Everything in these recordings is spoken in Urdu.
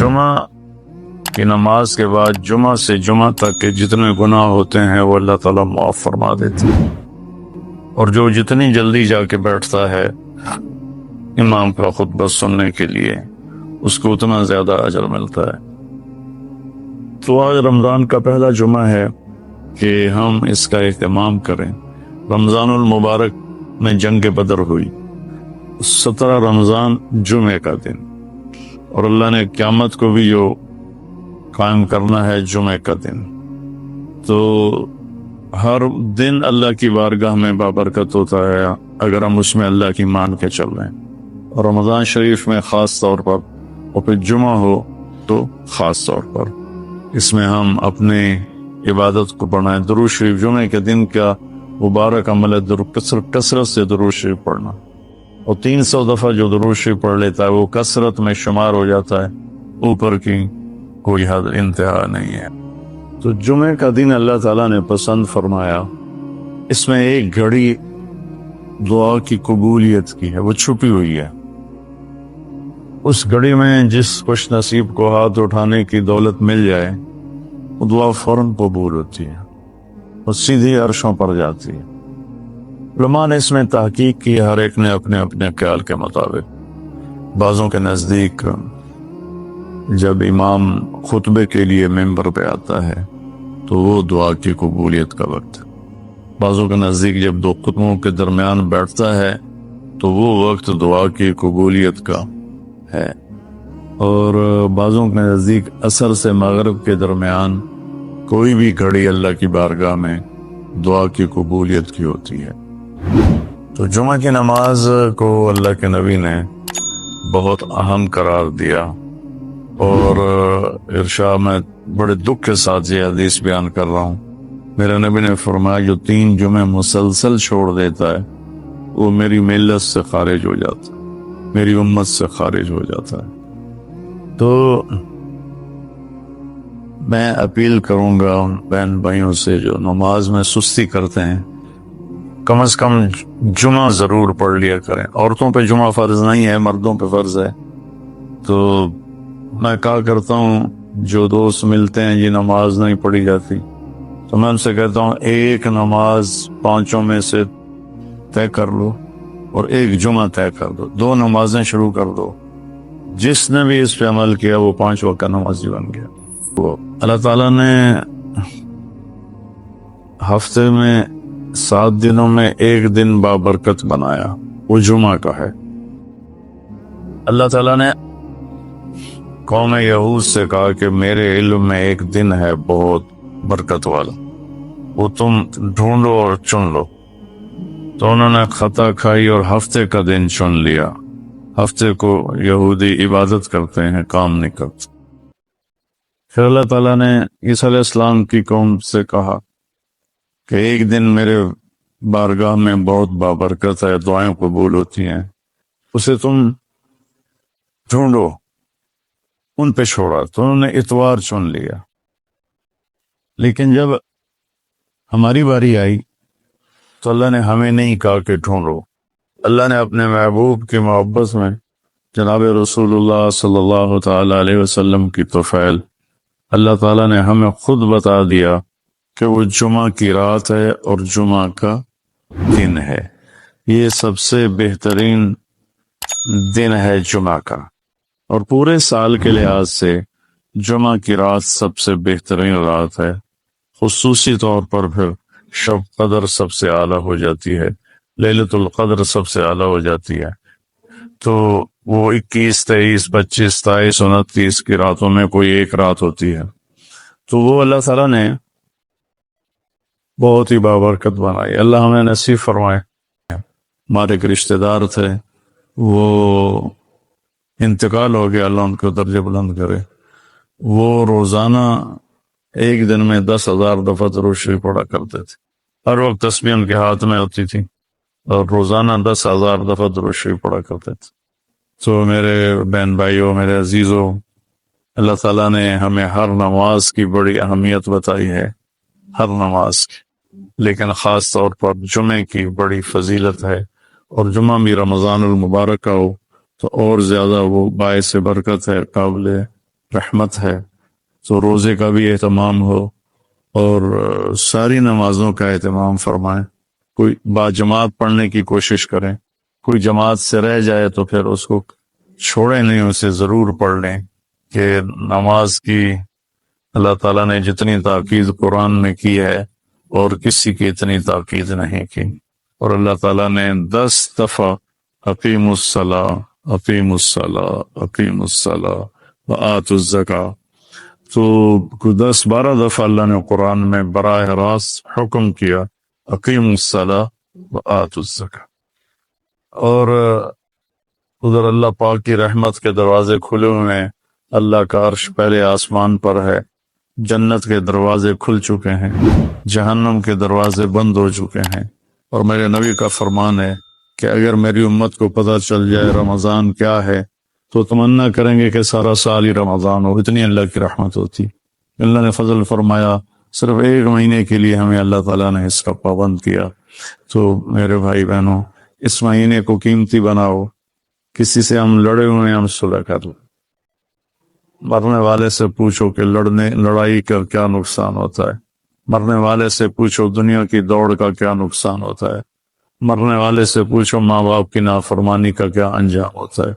جمعہ کی نماز کے بعد جمعہ سے جمعہ تک کے جتنے گناہ ہوتے ہیں وہ اللہ تعالیٰ معاف فرما دیتے ہیں، اور جو جتنی جلدی جا کے بیٹھتا ہے امام کا خطبہ سننے کے لیے اس کو اتنا زیادہ اجر ملتا ہے۔ تو آج رمضان کا پہلا جمعہ ہے کہ ہم اس کا اہتمام کریں۔ رمضان المبارک میں جنگ بدر ہوئی، 17 رمضان جمعے کا دن، اور اللہ نے قیامت کو بھی جو قائم کرنا ہے جمعے کا دن، تو ہر دن اللہ کی بارگاہ میں بابرکت ہوتا ہے اگر ہم اس میں اللہ کی مان کے چل رہے ہیں، اور رمضان شریف میں خاص طور پر، اور پھر جمعہ ہو تو خاص طور پر اس میں ہم اپنے عبادت کو بڑھائیں۔ درود شریف جمعے کے دن کا مبارک عمل ہے، کثرت سے درود شریف پڑھنا، اور 300 دفعہ جو درود شریف پڑھ لیتا ہے وہ کثرت میں شمار ہو جاتا ہے، اوپر کی کوئی حد انتہا نہیں ہے۔ تو جمعے کا دن اللہ تعالیٰ نے پسند فرمایا، اس میں ایک گھڑی دعا کی قبولیت کی ہے، وہ چھپی ہوئی ہے۔ اس گھڑی میں جس خوش نصیب کو ہاتھ اٹھانے کی دولت مل جائے وہ دعا فوراً قبول ہوتی ہے اور سیدھی عرشوں پر جاتی ہے۔ علماء نے اس میں تحقیق کی، ہر ایک نے اپنے اپنے خیال کے مطابق۔ بعضوں کے نزدیک جب امام خطبے کے لیے ممبر پہ آتا ہے تو وہ دعا کی قبولیت کا وقت ہے۔ بعضوں کے نزدیک جب دو خطبوں کے درمیان بیٹھتا ہے تو وہ وقت دعا کی قبولیت کا ہے، اور بعضوں کے نزدیک عصر سے مغرب کے درمیان کوئی بھی گھڑی اللہ کی بارگاہ میں دعا کی قبولیت کی ہوتی ہے۔ تو جمعہ کی نماز کو اللہ کے نبی نے بہت اہم قرار دیا، اور ارشاد میں بڑے دکھ کے ساتھ یہ حدیث بیان کر رہا ہوں۔ میرے نبی نے فرمایا جو 3 جمعے مسلسل چھوڑ دیتا ہے وہ میری ملت سے خارج ہو جاتا ہے، میری امت سے خارج ہو جاتا ہے۔ تو میں اپیل کروں گا ان بہن بھائیوں سے جو نماز میں سستی کرتے ہیں، کم از کم جمعہ ضرور پڑھ لیا کریں۔ عورتوں پہ جمعہ فرض نہیں ہے، مردوں پہ فرض ہے۔ تو میں کہا کرتا ہوں جو دوست ملتے ہیں جی نماز نہیں پڑھی جاتی، تو میں ان سے کہتا ہوں ایک نماز 5 میں سے طے کر لو اور ایک جمعہ طے کر دو، 2 نمازیں شروع کر دو۔ جس نے بھی اس پہ عمل کیا وہ 5 وقت کا نمازی بن گیا۔ وہ اللہ تعالیٰ نے ہفتے میں 7 دنوں میں ایک دن بابرکت بنایا، وہ جمعہ کا ہے۔ اللہ تعالیٰ نے قوم یہود سے کہا کہ میرے علم میں ایک دن ہے بہت برکت والا، وہ تم ڈھونڈو اور چن لو۔ تو انہوں نے خطا کھائی اور ہفتے کا دن چن لیا۔ ہفتے کو یہودی عبادت کرتے ہیں، کام نہیں کرتے۔ پھر اللہ تعالیٰ نے عیسیٰ علیہ السلام کی قوم سے کہا کہ ایک دن میرے بارگاہ میں بہت بابرکت ہے، دعائیں قبول ہوتی ہیں، اسے تم ڈھونڈو۔ ان پہ چھوڑا تو انہوں نے اتوار چن لیا۔ لیکن جب ہماری باری آئی تو اللہ نے ہمیں نہیں کہا کہ ڈھونڈو، اللہ نے اپنے محبوب کی محبت میں جناب رسول اللہ صلی اللہ تعالی علیہ وسلم کی طفیل اللہ تعالیٰ نے ہمیں خود بتا دیا کہ وہ جمعہ کی رات ہے اور جمعہ کا دن ہے۔ یہ سب سے بہترین دن ہے جمعہ کا، اور پورے سال کے لحاظ سے جمعہ کی رات سب سے بہترین رات ہے۔ خصوصی طور پر پھر شب قدر سب سے اعلیٰ ہو جاتی ہے، لیلۃ القدر سب سے اعلیٰ ہو جاتی ہے۔ تو وہ 21، 23، 25، 27، 29 کی راتوں میں کوئی ایک رات ہوتی ہے، تو وہ اللہ تعالیٰ نے بہت ہی بابرکت بنائی۔ اللہ ہمیں نصیب فرمائے۔ ہمارے ایک رشتہ دار تھے، وہ انتقال ہو گیا، اللہ ان کو درجے بلند کرے۔ وہ روزانہ ایک دن میں 10,000 دفعہ درود شریف پڑھا کرتے تھے، ہر وقت تسبیح ان کے ہاتھ میں ہوتی تھی، اور روزانہ 10,000 دفعہ درود شریف پڑھا کرتے تھے۔ تو میرے بہن بھائیوں، میرے عزیزوں، اللہ تعالیٰ نے ہمیں ہر نماز کی بڑی اہمیت بتائی ہے، ہر نماز کی، لیکن خاص طور پر جمعے کی بڑی فضیلت ہے، اور جمعہ بھی رمضان المبارک کا ہو تو اور زیادہ وہ باعث برکت ہے، قابل رحمت ہے، تو روزے کا بھی اہتمام ہو اور ساری نمازوں کا اہتمام فرمائیں. کوئی باجماعت پڑھنے کی کوشش کریں، کوئی جماعت سے رہ جائے تو پھر اس کو چھوڑیں نہیں، اسے ضرور پڑھ لیں. کہ نماز کی اللہ تعالیٰ نے جتنی تاکید قرآن میں کی ہے اور کسی کی اتنی تاکید نہیں کی. اور اللہ تعالیٰ نے 10 دفعہ اقیم الصلاۃ، اقیم الصلاۃ، اقیم الصلاۃ وآتوا الزکاۃ، تو 10-12 دفعہ اللہ نے قرآن میں براہ راست حکم کیا اقیم الصلاۃ وآتوا الزکاۃ. اور ادھر اللہ پاک کی رحمت کے دروازے کھلے ہوئے ہیں. اللہ کا عرش پہلے آسمان پر ہے، جنت کے دروازے کھل چکے ہیں، جہنم کے دروازے بند ہو چکے ہیں. اور میرے نبی کا فرمان ہے کہ اگر میری امت کو پتہ چل جائے رمضان کیا ہے تو تمنا کریں گے کہ سارا سال ہی رمضان ہو. اتنی اللہ کی رحمت ہوتی. اللہ نے فضل فرمایا، صرف 1 مہینے کے لیے ہمیں اللہ تعالیٰ نے اس کا پابند کیا. تو میرے بھائی بہنوں، اس مہینے کو قیمتی بناؤ. کسی سے ہم لڑے ہوئے ہیں، ہم صلح کر لیں. مرنے والے سے پوچھو کہ لڑائی کا کیا نقصان ہوتا ہے. مرنے والے سے پوچھو دنیا کی دوڑ کا کیا نقصان ہوتا ہے. مرنے والے سے پوچھو ماں باپ کی نافرمانی کا کیا انجام ہوتا ہے.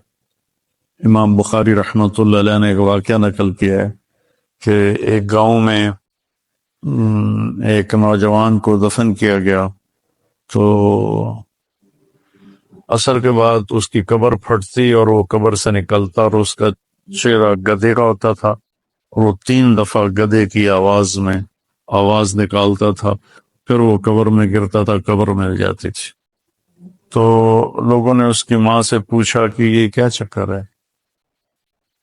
امام بخاری رحمۃ اللہ علیہ نے ایک واقعہ نقل کیا ہے کہ ایک گاؤں میں ایک نوجوان کو دفن کیا گیا، تو عصر کے بعد اس کی قبر پھٹتی اور وہ قبر سے نکلتا، اور اس کا چہرہ گدھے کا ہوتا تھا، اور وہ 3 دفعہ گدھے کی آواز نکالتا تھا، پھر وہ قبر میں گرتا تھا، قبر مل جاتی تھی. تو لوگوں نے اس کی ماں سے پوچھا کہ یہ کیا چکر ہے؟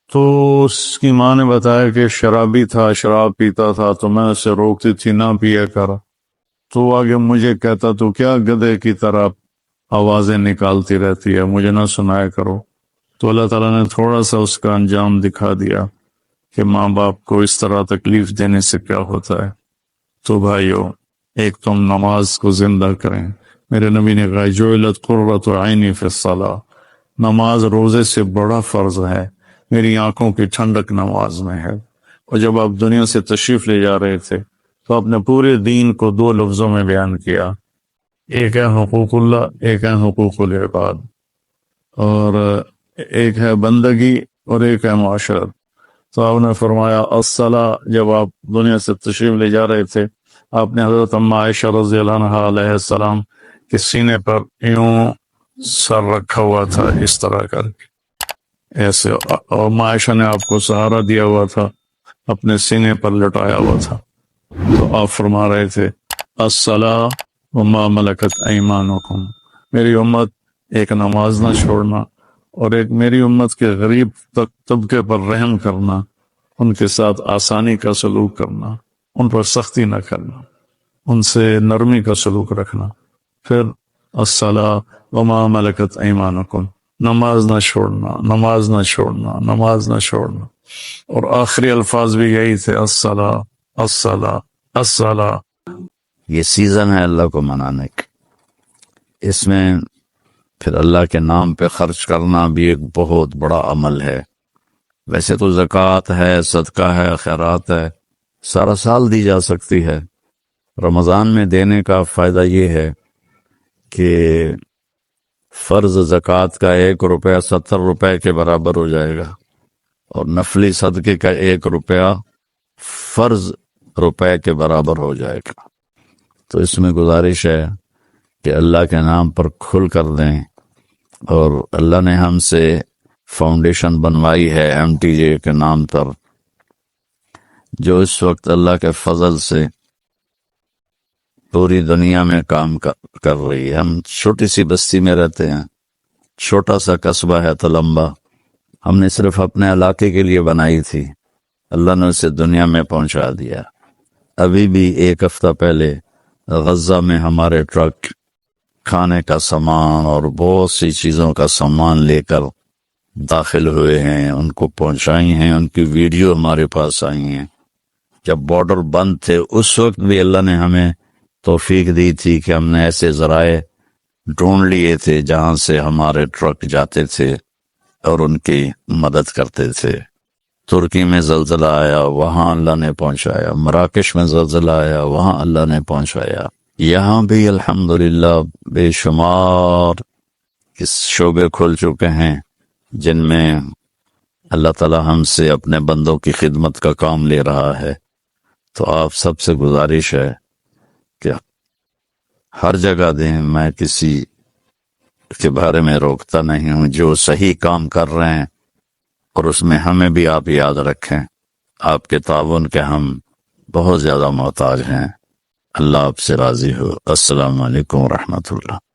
تو اس کی ماں نے بتایا کہ شرابی تھا، شراب پیتا تھا، تو میں اسے روکتی تھی نہ پیا کر. تو آگے مجھے کہتا تو کیا گدھے کی طرح آوازیں نکالتی رہتی ہے، مجھے نہ سنایا کرو. تو اللہ تعالیٰ نے تھوڑا سا اس کا انجام دکھا دیا کہ ماں باپ کو اس طرح تکلیف دینے سے کیا ہوتا ہے. تو بھائیو، ایک تم نماز کو زندہ کریں. میرے نبی نے کہا جعلت قرۃ عینی فی الصلاۃ، نماز روزے سے بڑا فرض ہے، میری آنکھوں کی ٹھنڈک نماز میں ہے. اور جب آپ دنیا سے تشریف لے جا رہے تھے تو آپ نے پورے دین کو 2 لفظوں میں بیان کیا، ایک ہے حقوق اللہ، ایک ہے حقوق العباد، اور ایک ہے بندگی اور ایک ہے معاشرت. تو آپ نے فرمایا الصلاۃ. جب آپ دنیا سے تشریف لے جا رہے تھے آپ نے حضرت ام عائشہ رضی اللہ عنہا علیہ السلام کے سینے پر یوں سر رکھا ہوا تھا، اس طرح کر کے ایسے، اور ام عائشہ نے آپ کو سہارا دیا ہوا تھا، اپنے سینے پر لٹایا ہوا تھا. تو آپ فرما رہے تھے الصلاۃ وما ملکت ایمانکم، میری امت ایک نماز نہ چھوڑنا، اور ایک میری امت کے غریب طبقے پر رحم کرنا، ان کے ساتھ آسانی کا سلوک کرنا، ان پر سختی نہ کرنا، ان سے نرمی کا سلوک رکھنا. پھر الصلاۃ وما ملکت ایمانکم، نماز نہ چھوڑنا، نماز نہ چھوڑنا، نماز نہ چھوڑنا. اور آخری الفاظ بھی یہی تھے الصلاۃ الصلاۃ الصلاۃ. یہ سیزن ہے اللہ کو منانے کا، اس میں پھر اللہ کے نام پہ خرچ کرنا بھی ایک بہت بڑا عمل ہے. ویسے تو زکوٰۃ ہے، صدقہ ہے، خیرات ہے، سارا سال دی جا سکتی ہے. رمضان میں دینے کا فائدہ یہ ہے کہ فرض زکوٰۃ کا 1 روپیہ 70 روپے کے برابر ہو جائے گا، اور نفلی صدقے کا 1 روپیہ فرض روپے کے برابر ہو جائے گا. تو اس میں گزارش ہے کہ اللہ کے نام پر کھل کر دیں. اور اللہ نے ہم سے فاؤنڈیشن بنوائی ہے MTJ کے نام پر، جو اس وقت اللہ کے فضل سے پوری دنیا میں کام کر رہی ہے. ہم چھوٹی سی بستی میں رہتے ہیں، چھوٹا سا قصبہ ہے تلمبا، ہم نے صرف اپنے علاقے کے لیے بنائی تھی، اللہ نے اسے دنیا میں پہنچا دیا. ابھی بھی 1 ہفتہ پہلے غزہ میں ہمارے ٹرک کھانے کا سامان اور بہت سی چیزوں کا سامان لے کر داخل ہوئے ہیں، ان کو پہنچائی ہیں، ان کی ویڈیو ہمارے پاس آئی ہیں. جب بارڈر بند تھے اس وقت بھی اللہ نے ہمیں توفیق دی تھی کہ ہم نے ایسے ذرائع ڈھونڈ لیے تھے جہاں سے ہمارے ٹرک جاتے تھے اور ان کی مدد کرتے تھے. ترکی میں زلزلہ آیا وہاں اللہ نے پہنچایا، مراکش میں زلزلہ آیا وہاں اللہ نے پہنچایا، یہاں بھی الحمدللہ بے شمار اس شعبے کھل چکے ہیں جن میں اللہ تعالی ہم سے اپنے بندوں کی خدمت کا کام لے رہا ہے۔ تو آپ سب سے گزارش ہے کہ ہر جگہ دیں، میں کسی کے بارے میں روکتا نہیں ہوں، جو صحیح کام کر رہے ہیں اور اس میں ہمیں بھی آپ یاد رکھیں، آپ کے تعاون کے ہم بہت زیادہ محتاج ہیں۔ اللہ آپ سے راضی ہو۔ السلام علیکم ورحمۃ اللہ۔